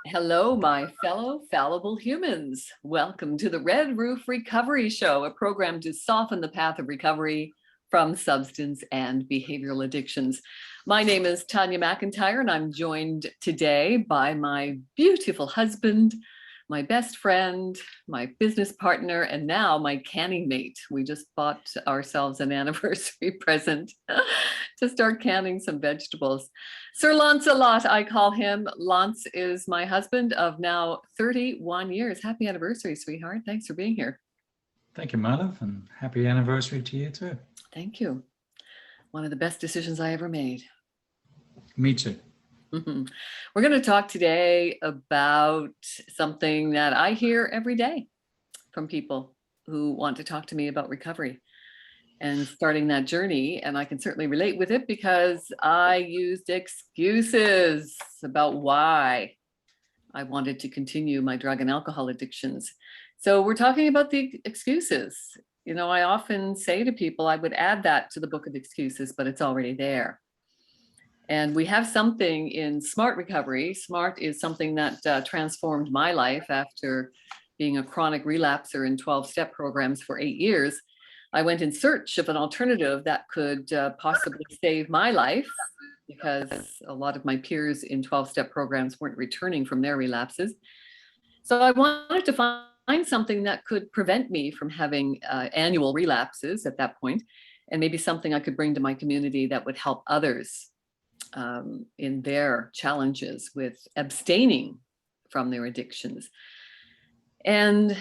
Hello, my fellow fallible humans. Welcome to the Red Roof Recovery Show, a program to soften the path of recovery from substance and behavioral addictions. My name is Tanya McIntyre, and I'm joined today by my beautiful husband, my best friend, my business partner, and now my canning mate. We just bought ourselves an anniversary present to start canning some vegetables. Sir Lancelot, I call him. Lance is my husband of now 31 years. Happy anniversary, sweetheart. Thanks for being here. Thank you, my love, and happy anniversary to you too. Thank you. One of the best decisions I ever made. Me too. We're going to talk today about something that I hear every day from people who want to talk to me about recovery and starting that journey. And I can certainly relate with it because I used excuses about why I wanted to continue my drug and alcohol addictions. So we're talking about the excuses. You know, I often say to people, I would add that to the book of excuses, but it's already there. And we have something in SMART recovery. SMART is something that transformed my life after being a chronic relapser in 12-step programs for 8 years. I went in search of an alternative that could possibly save my life because a lot of my peers in 12-step programs weren't returning from their relapses. So I wanted to find something that could prevent me from having annual relapses at that point, and maybe something I could bring to my community that would help others in their challenges with abstaining from their addictions. And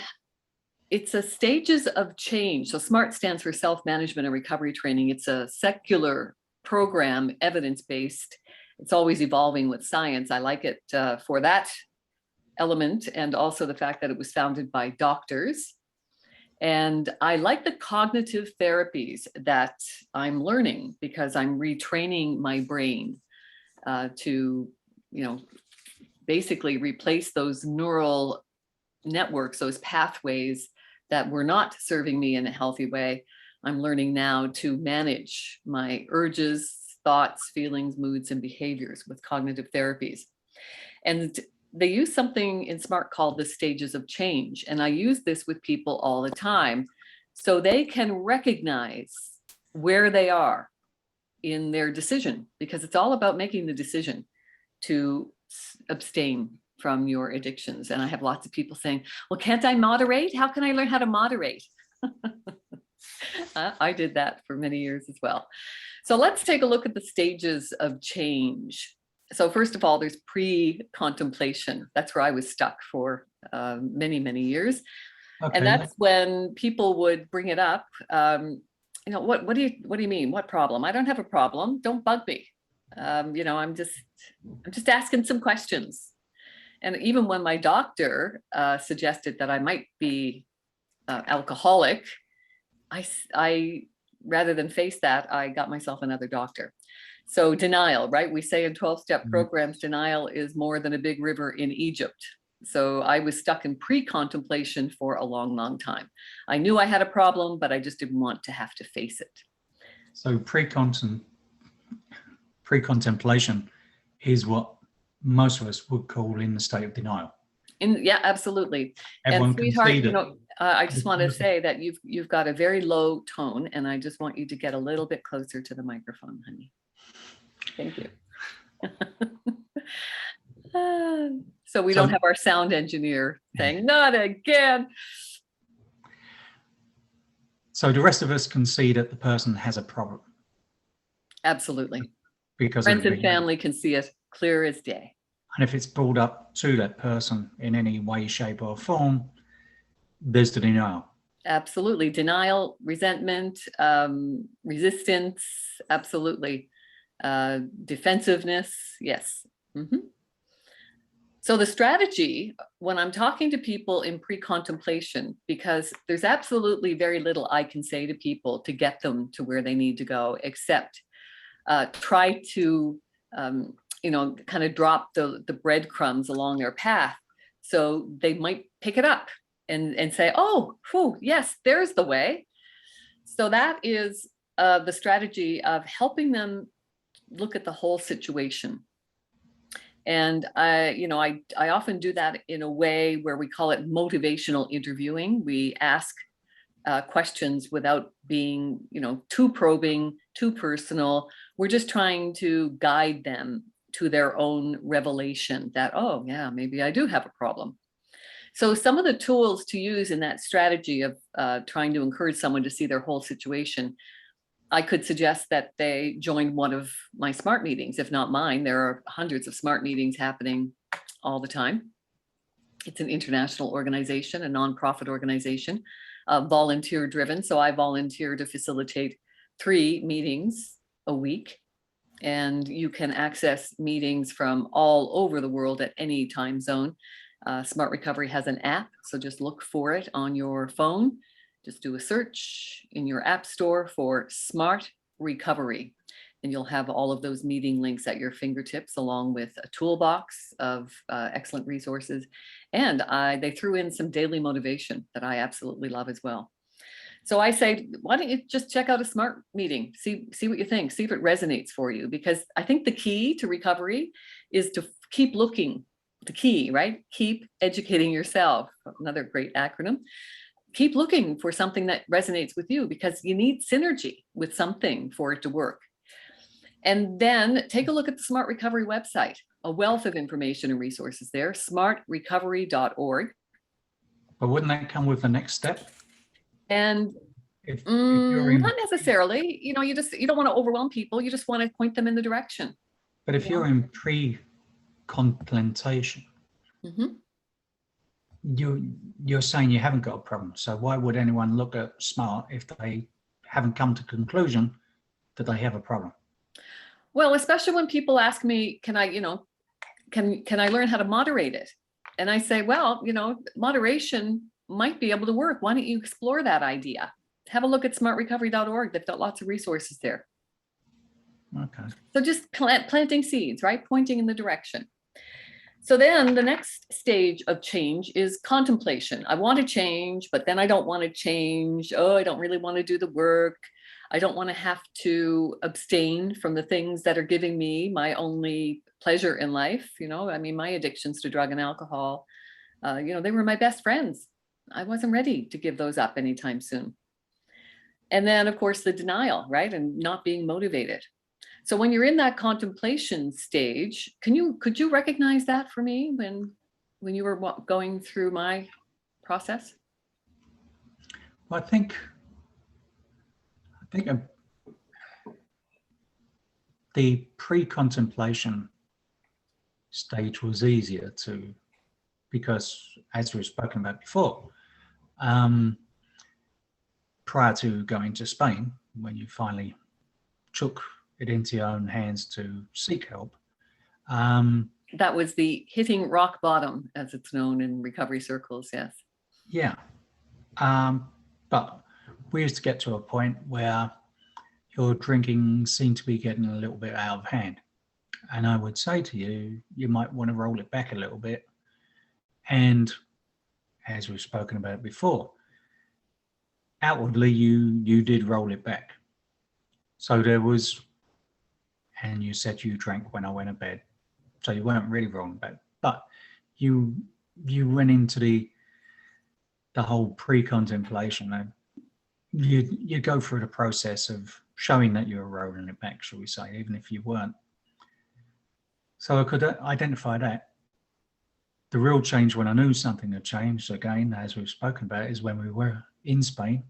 it's a stages of change. So SMART stands for Self-Management and Recovery Training. It's a secular program, evidence-based. It's always evolving with science. I like it for that element, and also the fact that it was founded by doctors. And I like the cognitive therapies that I'm learning because I'm retraining my brain to, basically replace those neural networks, those pathways that were not serving me in a healthy way. I'm learning now to manage my urges, thoughts, feelings, moods, and behaviors with cognitive therapies. And they use something in SMART called the stages of change. And I use this with people all the time so they can recognize where they are in their decision, because it's all about making the decision to abstain from your addictions. And I have lots of people saying, well, can't I moderate? How can I learn how to moderate? I did that for many years as well. So let's take a look at the stages of change. So first of all, there's pre-contemplation. That's where I was stuck for many, many years. Okay. And that's when people would bring it up. What do you mean? What problem? I don't have a problem. Don't bug me. I'm just asking some questions. And even when my doctor suggested that I might be alcoholic, I rather than face that, I got myself another doctor. So denial, right? We say in 12-step programs, denial is more than a big river in Egypt. So I was stuck in pre-contemplation for a long, long time. I knew I had a problem, but I just didn't want to have to face it. So pre-contemplation is what most of us would call in the state of denial. Yeah, absolutely. Everyone, and sweetheart, I just want to say that you've got a very low tone, and I just want you to get a little bit closer to the microphone, honey. Thank you. So we don't have our sound engineer saying, not again. So the rest of us can see that the person has a problem. Absolutely. Because friends and family can see it clear as day. And if it's brought up to that person in any way, shape, or form, there's the denial. Absolutely. Denial, resentment, resistance, absolutely. Defensiveness, yes. So the strategy, when I'm talking to people in pre-contemplation, because there's absolutely very little I can say to people to get them to where they need to go, except try to, kind of drop the breadcrumbs along their path. So they might pick it up and say, oh, yes, there's the way. So that is the strategy of helping them look at the whole situation And I often do that in a way where we call it motivational interviewing. We ask questions without being, too probing, too personal. We're just trying to guide them to their own revelation that, oh yeah, maybe I do have a problem. So some of the tools to use in that strategy of trying to encourage someone to see their whole situation, I could suggest that they join one of my SMART meetings, if not mine. There are hundreds of SMART meetings happening all the time. It's an international organization, a nonprofit organization, volunteer driven. So I volunteer to facilitate 3 meetings a week. And you can access meetings from all over the world at any time zone. Smart Recovery has an app, so just look for it on your phone. Just do a search in your app store for Smart Recovery, and you'll have all of those meeting links at your fingertips, along with a toolbox of excellent resources. And they threw in some daily motivation that I absolutely love as well. So I say, why don't you just check out a SMART meeting, see what you think, see if it resonates for you, because I think the key to recovery is to keep looking. The key, right? Keep educating yourself. Another great acronym. Keep looking for something that resonates with you, because you need synergy with something for it to work. And then take a look at the Smart Recovery website, a wealth of information and resources there, smartrecovery.org. But wouldn't that come with the next step? And if you're in, not necessarily, you don't want to overwhelm people. You just want to point them in the direction. but if you're in pre-contemplation, you're saying you haven't got a problem. So why would anyone look at SMART if they haven't come to conclusion that they have a problem? Well, especially when people ask me, can I learn how to moderate it? And I say, well, moderation might be able to work. Why don't you explore that idea? Have a look at smartrecovery.org. They've got lots of resources there. Okay. So just planting seeds, right? Pointing in the direction. So then the next stage of change is contemplation. I want to change, but then I don't want to change. Oh, I don't really want to do the work. I don't want to have to abstain from the things that are giving me my only pleasure in life. My addictions to drug and alcohol, they were my best friends. I wasn't ready to give those up anytime soon. And then, of course, the denial, right? And not being motivated. So when you're in that contemplation stage, could you recognize that for me when you were going through my process? Well, I think the pre-contemplation stage was easier because, as we've spoken about before, prior to going to Spain, when you finally took it into your own hands to seek help. That was the hitting rock bottom, as it's known in recovery circles, yes. Yeah. But we used to get to a point where your drinking seemed to be getting a little bit out of hand. And I would say to you, you might want to roll it back a little bit. And as we've spoken about before, outwardly you did roll it back. So there was, and you said you drank when I went to bed. So you weren't really rolling back, but you went into the whole pre-contemplation, and you go through the process of showing that you're rolling it back, shall we say, even if you weren't. So I could identify that. The real change when I knew something had changed, again, as we've spoken about, is when we were in Spain,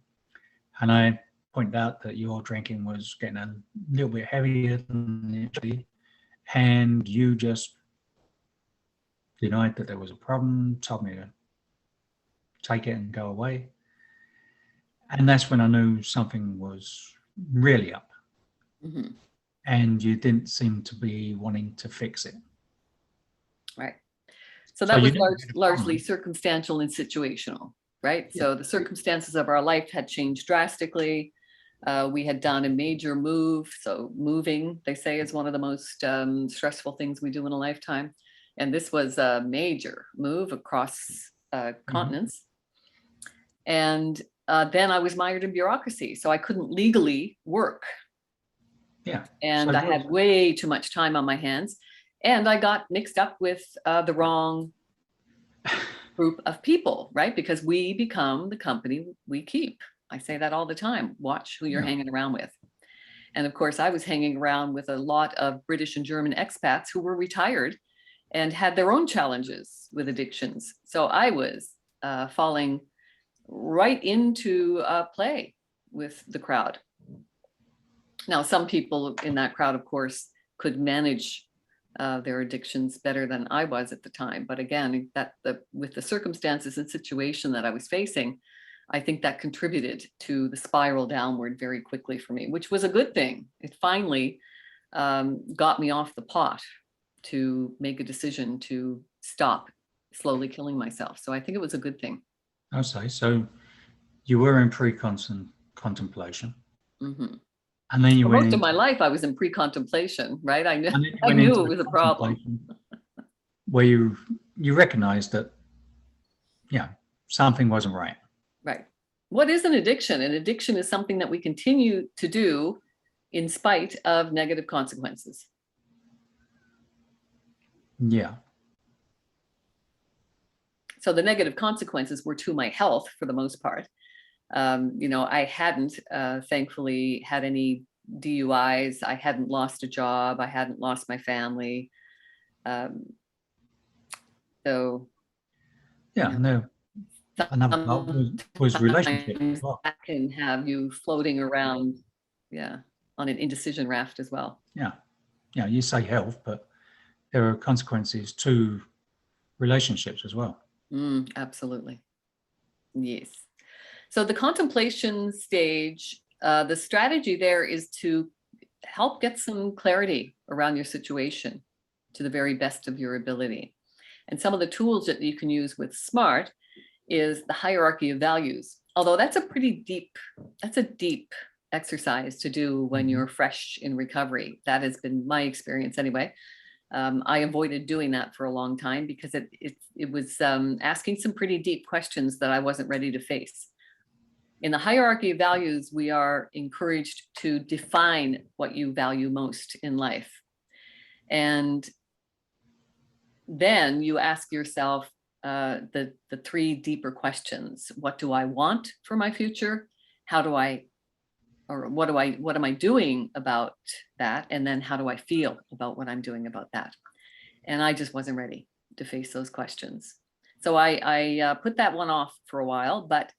and I pointed out that your drinking was getting a little bit heavier than usually, and you just denied that there was a problem, told me to take it and go away. And that's when I knew something was really up. Mm-hmm. And you didn't seem to be wanting to fix it. Right. So that was largely circumstantial and situational, right? Yeah. So the circumstances of our life had changed drastically. We had done a major move. So moving, they say, is one of the most stressful things we do in a lifetime. And this was a major move across continents. And then I was mired in bureaucracy, so I couldn't legally work. Yeah. And I had way too much time on my hands. And I got mixed up with the wrong group of people, right? Because we become the company we keep. I say that all the time. Watch who you're Yeah. hanging around with. And of course, I was hanging around with a lot of British and German expats who were retired and had their own challenges with addictions. So I was falling right into play with the crowd. Now, some people in that crowd, of course, could manage their addictions better than I was at the time. But again, with the circumstances and situation that I was facing, I think that contributed to the spiral downward very quickly for me, which was a good thing. It finally got me off the pot to make a decision to stop slowly killing myself. So I think it was a good thing. Okay, so you were in contemplation, Mm-hmm. and then you For went most of into, my life, I was in pre-contemplation, right? I knew, and then you I went knew into it the was a problem. contemplation where you recognized that, yeah, something wasn't right. Right. What is an addiction? An addiction is something that we continue to do in spite of negative consequences. Yeah. So the negative consequences were to my health for the most part. I hadn't, thankfully, had any DUIs. I hadn't lost a job. I hadn't lost my family. So, Yeah, no. Another part was relationship as sometimes well. that can have you floating around, yeah, on an indecision raft as well. Yeah. Yeah, you say health, but there are consequences to relationships as well. Absolutely. Yes. So the contemplation stage, the strategy there is to help get some clarity around your situation to the very best of your ability. And some of the tools that you can use with SMART is the hierarchy of values. Although that's a deep exercise to do when you're fresh in recovery. That has been my experience anyway. I avoided doing that for a long time because it was asking some pretty deep questions that I wasn't ready to face. In the hierarchy of values, we are encouraged to define what you value most in life. And then you ask yourself the three deeper questions. What do I want for my future? What am I doing about that? And then how do I feel about what I'm doing about that? And I just wasn't ready to face those questions. So I put that one off for a while, but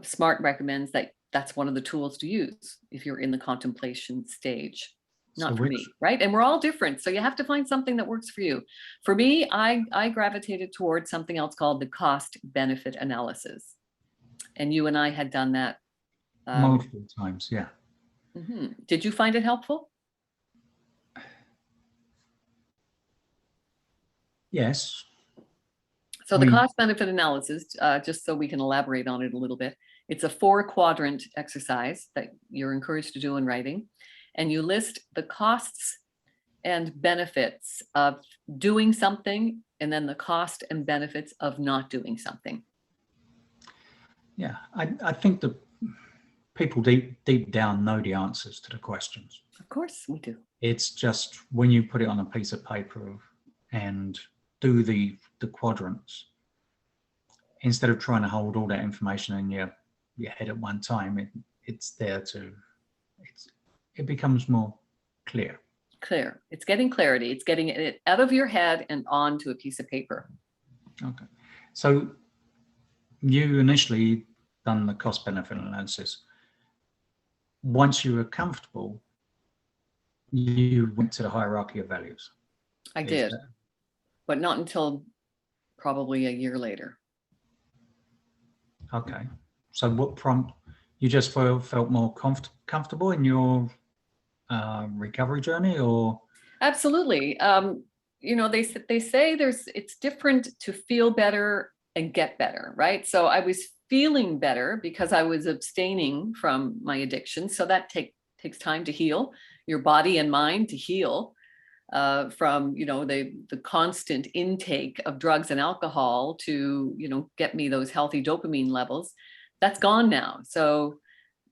SMART recommends that that's one of the tools to use if you're in the contemplation stage. Not for me, right? And we're all different. So you have to find something that works for you. For me, I gravitated towards something else called the cost benefit analysis. And you and I had done that. Multiple times, yeah. Did you find it helpful? Yes. So the cost benefit analysis, just so we can elaborate on it a little bit, it's a 4-quadrant exercise that you're encouraged to do in writing. And you list the costs and benefits of doing something, and then the cost and benefits of not doing something. Yeah, I think that people deep down know the answers to the questions. Of course we do. It's just when you put it on a piece of paper and do the quadrants, instead of trying to hold all that information in your head at one time, it's there to, it becomes more clear. Clear. It's getting clarity. It's getting it out of your head and onto a piece of paper. Okay. So you initially done the cost benefit analysis. Once you were comfortable, you went to the hierarchy of values. I did, but not until probably a year later. Okay. So what prompt, you just felt more comfortable in your recovery journey, or? Absolutely. They say it's different to feel better and get better, right? So I was feeling better because I was abstaining from my addiction. So that takes time to heal, your body and mind to heal from the constant intake of drugs and alcohol to get me those healthy dopamine levels. That's gone now. So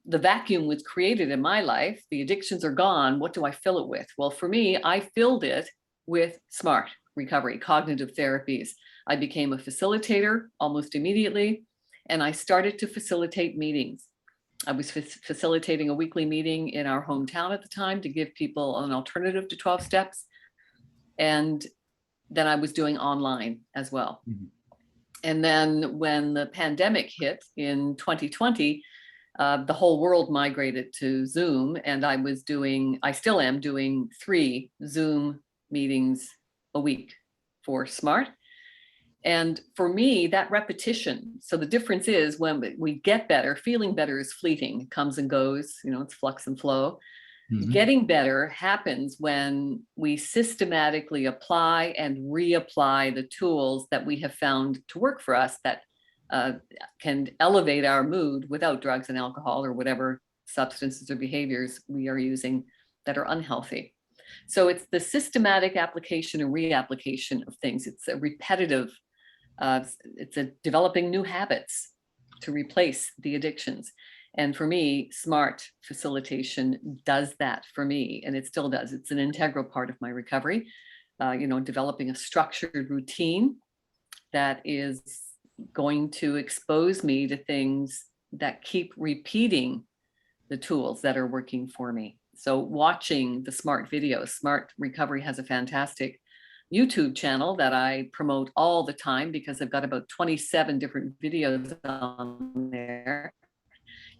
the vacuum was created in my life. The addictions are gone. What do I fill it with? Well, for me, I filled it with SMART recovery, cognitive therapies. I became a facilitator almost immediately, and I started to facilitate meetings. I was facilitating a weekly meeting in our hometown at the time to give people an alternative to 12 steps. And then I was doing online as well. Mhm. And then when the pandemic hit in 2020, the whole world migrated to Zoom, and I still am doing 3 Zoom meetings a week for SMART. And for me, that repetition, so the difference is when we get better, feeling better is fleeting, it comes and goes, it's flux and flow. Mhm. Getting better happens when we systematically apply and reapply the tools that we have found to work for us that can elevate our mood without drugs and alcohol or whatever substances or behaviors we are using that are unhealthy. So it's the systematic application and reapplication of things. It's a repetitive, it's a developing new habits to replace the addictions. And for me, SMART facilitation does that for me, and it still does. It's an integral part of my recovery. Developing a structured routine that is going to expose me to things that keep repeating the tools that are working for me. So watching the SMART videos, SMART Recovery has a fantastic YouTube channel that I promote all the time because I've got about 27 different videos on there.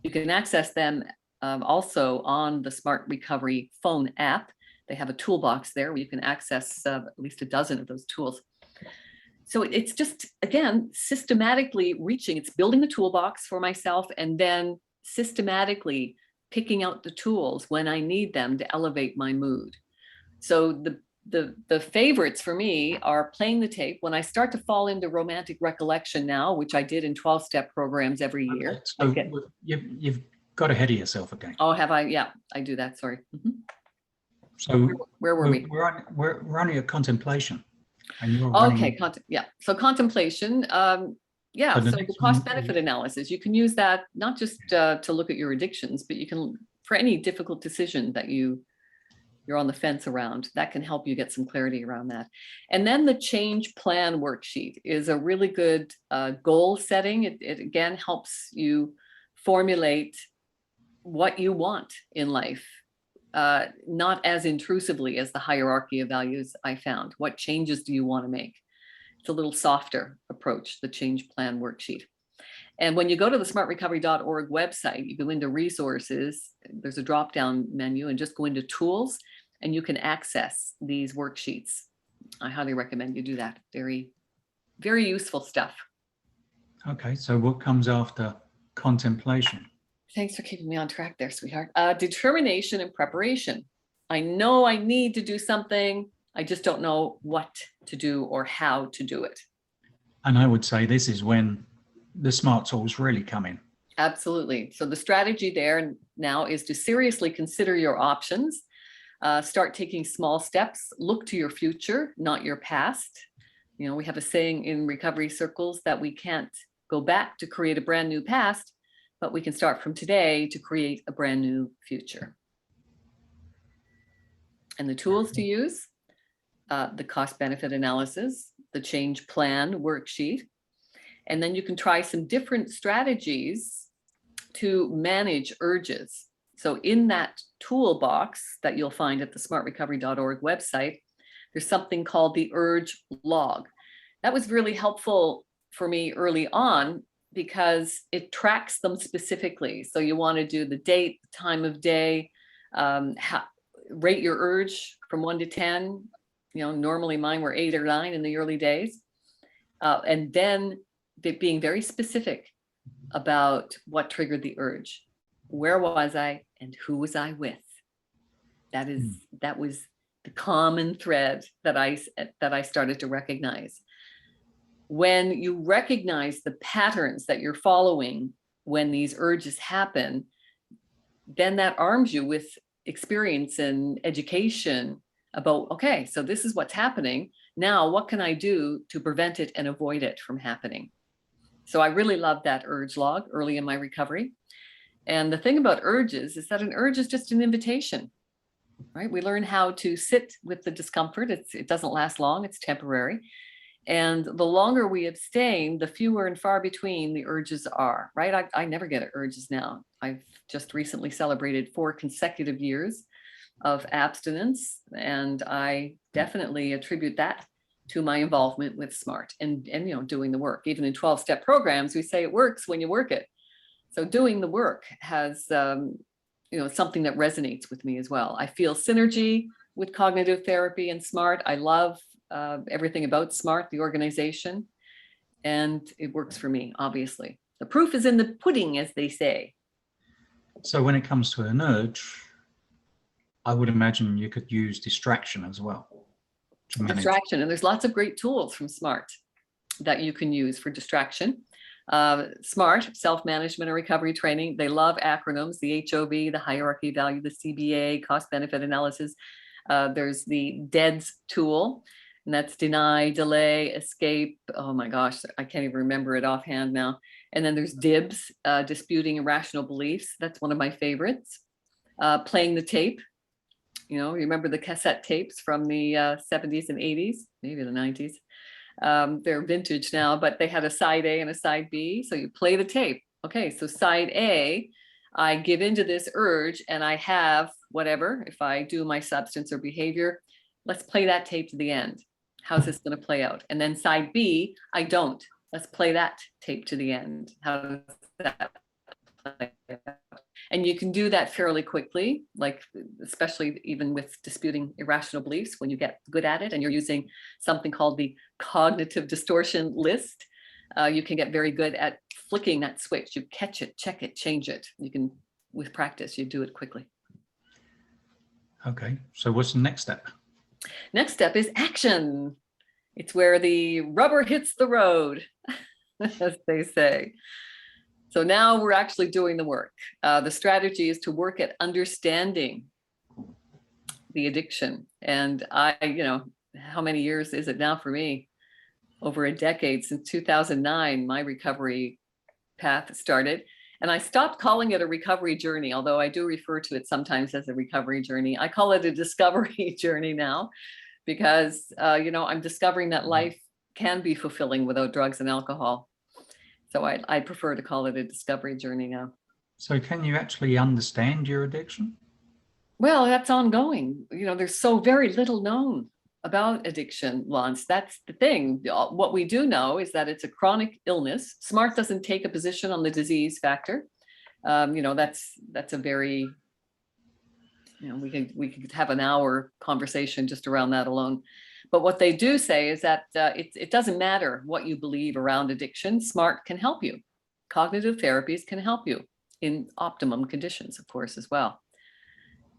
You can access them also on the SMART Recovery phone app. They have a toolbox there where you can access at least a dozen of those tools. So it's just, again, systematically reaching, it's building the toolbox for myself and then systematically picking out the tools when I need them to elevate my mood. So the favorites for me are playing the tape. When I start to fall into romantic recollection now, which I did in 12-step programs every year. Okay, so you've got ahead of yourself again. Oh, have I? Yeah, I do that. Sorry. Mm-hmm. So where were we? We're running a contemplation, and you're Okay, running. yeah. So contemplation. Yeah. So the cost benefit analysis. You can use that not just to look at your addictions, but you can for any difficult decision that you're on the fence around, that can help you get some clarity around that. And then the change plan worksheet is a really good goal setting. It again helps you formulate what you want in life, not as intrusively as the hierarchy of values I found. What changes do you want to make? It's a little softer approach, the change plan worksheet. And when you go to the smartrecovery.org website, you go into resources, there's a drop-down menu, and just go into tools, and you can access these worksheets. I highly recommend you do that. Very, very useful stuff. Okay, so what comes after contemplation? Thanks for keeping me on track there, sweetheart. Determination and preparation. I know I need to do something. I just don't know what to do or how to do it. And I would say this is when the SMART tools really come in. Absolutely. So the strategy there now is to seriously consider your options. Start taking small steps. Look to your future, not your past. We have a saying in recovery circles that we can't go back to create a brand new past, but we can start from today to create a brand new future. And the tools to use, the cost benefit analysis, the change plan worksheet, and then you can try some different strategies to manage urges. So in that toolbox that you'll find at the smartrecovery.org website, there's something called the urge log. That was really helpful for me early on because it tracks them specifically. So you want to do the date, the time of day, rate your urge from 1 to 10. Normally mine were 8 or 9 in the early days. And then being very specific about what triggered the urge. Where was I and who was I with? That was the common thread that I started to recognize. When you recognize the patterns that you're following when these urges happen, then that arms you with experience and education about, okay, so this is what's happening. Now, what can I do to prevent it and avoid it from happening? So I really loved that urge log early in my recovery. And the thing about urges is that an urge is just an invitation. right? We learn how to sit with the discomfort. It doesn't last long, it's temporary. And the longer we abstain, the fewer and far between the urges are, right? I never get urges now. I've just recently celebrated 4 consecutive years of abstinence, and I definitely attribute that to my involvement with SMART and doing the work. Even in 12-step programs, we say it works when you work it. So doing the work has something that resonates with me as well. I feel synergy with cognitive therapy and SMART. I love everything about SMART, the organization, and it works for me, obviously. The proof is in the pudding, as they say. So when it comes to an urge, I would imagine you could use distraction as well to manage. Distraction, and there's lots of great tools from SMART that you can use for distraction. SMART, self-management and recovery training. They love acronyms, the HOV, the hierarchy value, the CBA, cost-benefit analysis. There's the DEADS tool, and that's deny, delay, escape. Oh my gosh, I can't even remember it offhand now. And then there's DIBS, disputing irrational beliefs. That's one of my favorites. Playing the tape. Remember the cassette tapes from the 70s and 80s, maybe the 90s. They're vintage now, but they had a side A and a side B. So you play the tape. Okay, so side A, I give into this urge and I have whatever. If I do my substance or behavior, let's play that tape to the end. How's this going to play out? And then side B, I don't. Let's play that tape to the end. How does that play out? And you can do that fairly quickly, like especially even with disputing irrational beliefs, when you get good at it and you're using something called the cognitive distortion list, you can get very good at flicking that switch. You catch it, check it, change it. You can, with practice, you do it quickly. Okay, so what's the next step? Next step is action. It's where the rubber hits the road, as they say. So now we're actually doing the work. The strategy is to work at understanding the addiction. And how many years is it now for me? Over a decade, since 2009, my recovery path started. And I stopped calling it a recovery journey, although I do refer to it sometimes as a recovery journey. I call it a discovery journey now, because I'm discovering that life can be fulfilling without drugs and alcohol. So I prefer to call it a discovery journey now. So can you actually understand your addiction? Well, that's ongoing. There's so very little known about addiction, Lance. That's the thing. What we do know is that it's a chronic illness. SMART doesn't take a position on the disease factor. That's a very, we could have an hour conversation just around that alone. But what they do say is that it doesn't matter what you believe around addiction. SMART can help you. Cognitive therapies can help you in optimum conditions, of course, as well.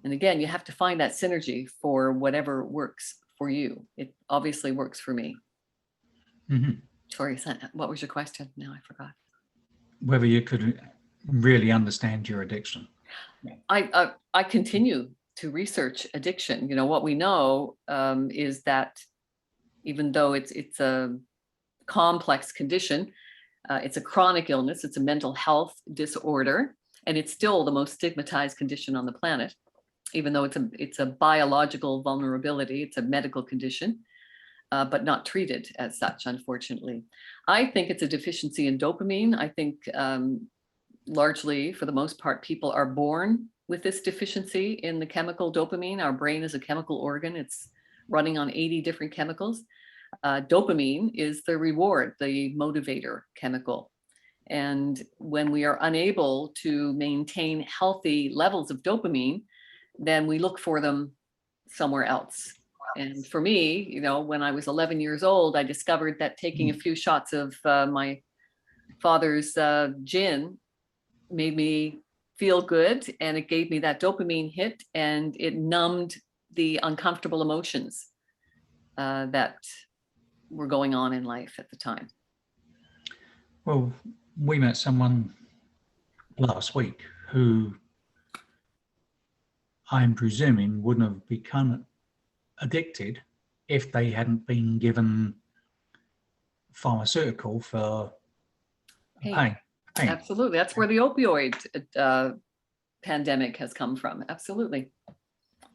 And again, you have to find that synergy for whatever works for you. It obviously works for me. Mm-hmm. Sorry, what was your question? Now I forgot. Whether you could really understand your addiction. I continue to research addiction. What we know is that even though it's a complex condition, it's a chronic illness, it's a mental health disorder, and it's still the most stigmatized condition on the planet, even though it's a biological vulnerability, it's a medical condition, but not treated as such, unfortunately. I think it's a deficiency in dopamine. I think largely, for the most part, people are born with this deficiency in the chemical dopamine. Our brain is a chemical organ. It's running on 80 different chemicals. Dopamine is the reward, the motivator chemical. And when we are unable to maintain healthy levels of dopamine, then we look for them somewhere else. And for me, when I was 11 years old, I discovered that taking a few shots of my father's gin made me feel good, and it gave me that dopamine hit, and it numbed the uncomfortable emotions that were going on in life at the time. Well, we met someone last week who I'm presuming wouldn't have become addicted if they hadn't been given pharmaceutical for pain. Absolutely. That's where the opioid pandemic has come from. Absolutely.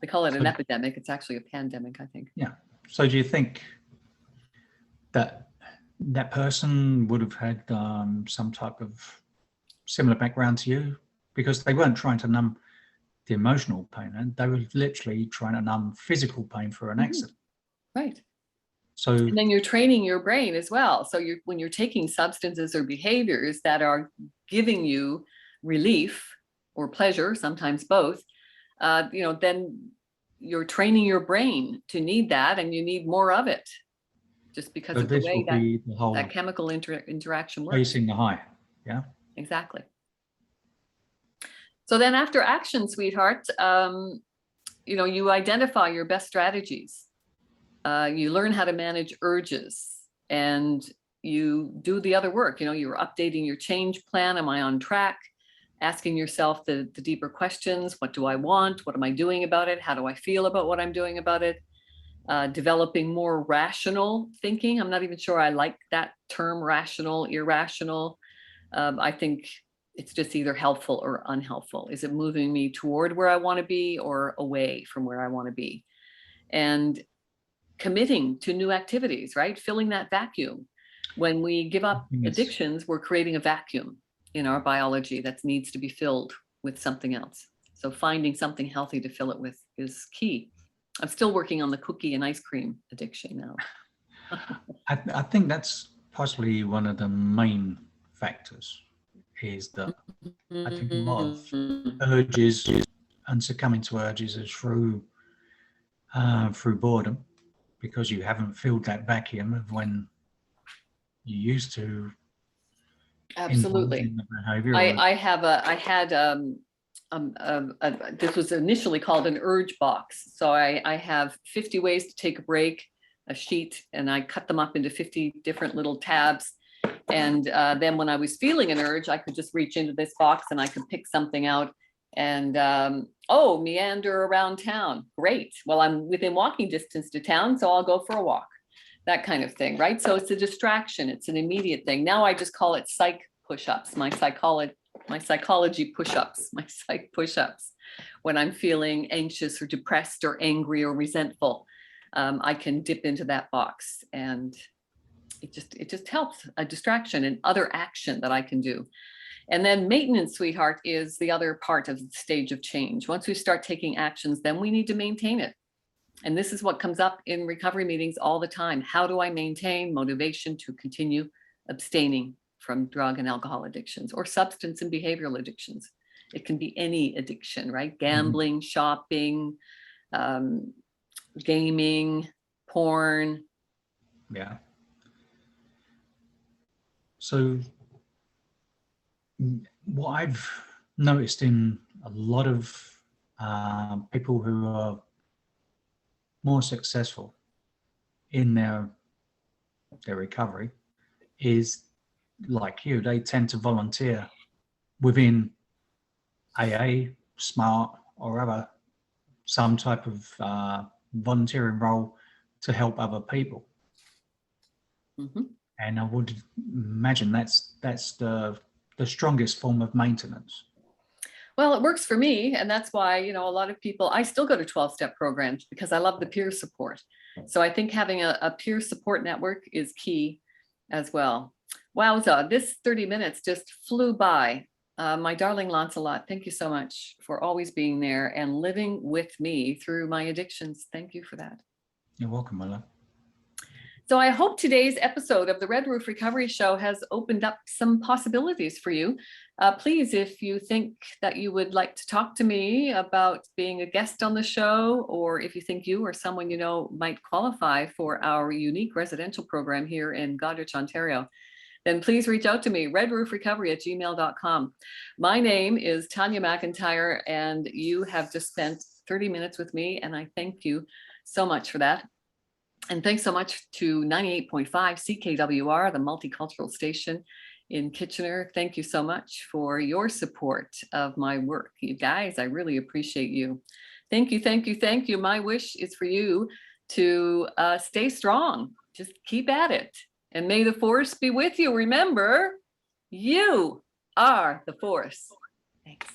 They call it an So- epidemic. It's actually a pandemic, I think. Yeah. So do you think that that person would have had some type of similar background to you? Because they weren't trying to numb the emotional pain, and they were literally trying to numb physical pain for an Mhm. accident. Right. So And then you're training your brain as well. So when you're taking substances or behaviors that are giving you relief or pleasure, sometimes both, then you're training your brain to need that, and you need more of it, just because of the this will way be the that whole chemical interaction works. chasing the high. Yeah. Exactly. So then after action, sweetheart, you identify your best strategies. You learn how to manage urges, and you do the other work. You're updating your change plan. Am I on track? Asking yourself the deeper questions. What do I want? What am I doing about it? How do I feel about what I'm doing about it? Developing more rational thinking. I'm not even sure I like that term, rational, irrational. I think it's just either helpful or unhelpful. Is it moving me toward where I want to be or away from where I want to be? And committing to new activities, right? Filling that vacuum. When we give up Yes. addictions, we're creating a vacuum in our biology that needs to be filled with something else. So finding something healthy to fill it with is key. I'm still working on the cookie and ice cream addiction now. I think that's possibly one of the main factors, is that I think a lot of urges and succumbing to urges is through boredom, because you haven't filled that vacuum of when you used to indulge Absolutely. in the behavior. I had this was initially called an urge box. So I have 50 ways to take a break, a sheet, and I cut them up into 50 different little tabs. And then when I was feeling an urge, I could just reach into this box and I could pick something out and, meander around town. Great. Well, I'm within walking distance to town, so I'll go for a walk. That kind of thing, right? So it's a distraction. It's an immediate thing. Now I just call it psych push-ups, my psychology push-ups, my psych push-ups. When I'm feeling anxious or depressed or angry or resentful, I can dip into that box, and it just helps, a distraction and other action that I can do. And then maintenance, sweetheart, is the other part of the stage of change. Once we start taking actions, then we need to maintain it. And this is what comes up in recovery meetings all the time. How do I maintain motivation to continue abstaining from drug and alcohol addictions or substance and behavioral addictions? It can be any addiction, right? Gambling, shopping, gaming, porn. Yeah. So what I've noticed in a lot of people who are more successful in their recovery is, like you, they tend to volunteer within AA, SMART, or other some type of volunteering role to help other people. Mm-hmm. And I would imagine that's the strongest form of maintenance. Well, it works for me. And that's why, a lot of people, I still go to 12-step programs because I love the peer support. So I think having a peer support network is key as well. Wowza, this 30 minutes just flew by. My darling Lancelot, thank you so much for always being there and living with me through my addictions. Thank you for that. You're welcome, my love. So I hope today's episode of the Red Roof Recovery Show has opened up some possibilities for you. Please, if you think that you would like to talk to me about being a guest on the show, or if you think you or someone you know might qualify for our unique residential program here in Goderich, Ontario, then please reach out to me, redroofrecovery@gmail.com. My name is Tanya McIntyre, and you have just spent 30 minutes with me, and I thank you so much for that. And thanks so much to 98.5 CKWR, the multicultural station in Kitchener. Thank you so much for your support of my work. You guys, I really appreciate you. Thank you, thank you, thank you. My wish is for you to stay strong. Just keep at it. And may the force be with you. Remember, you are the force. Thanks.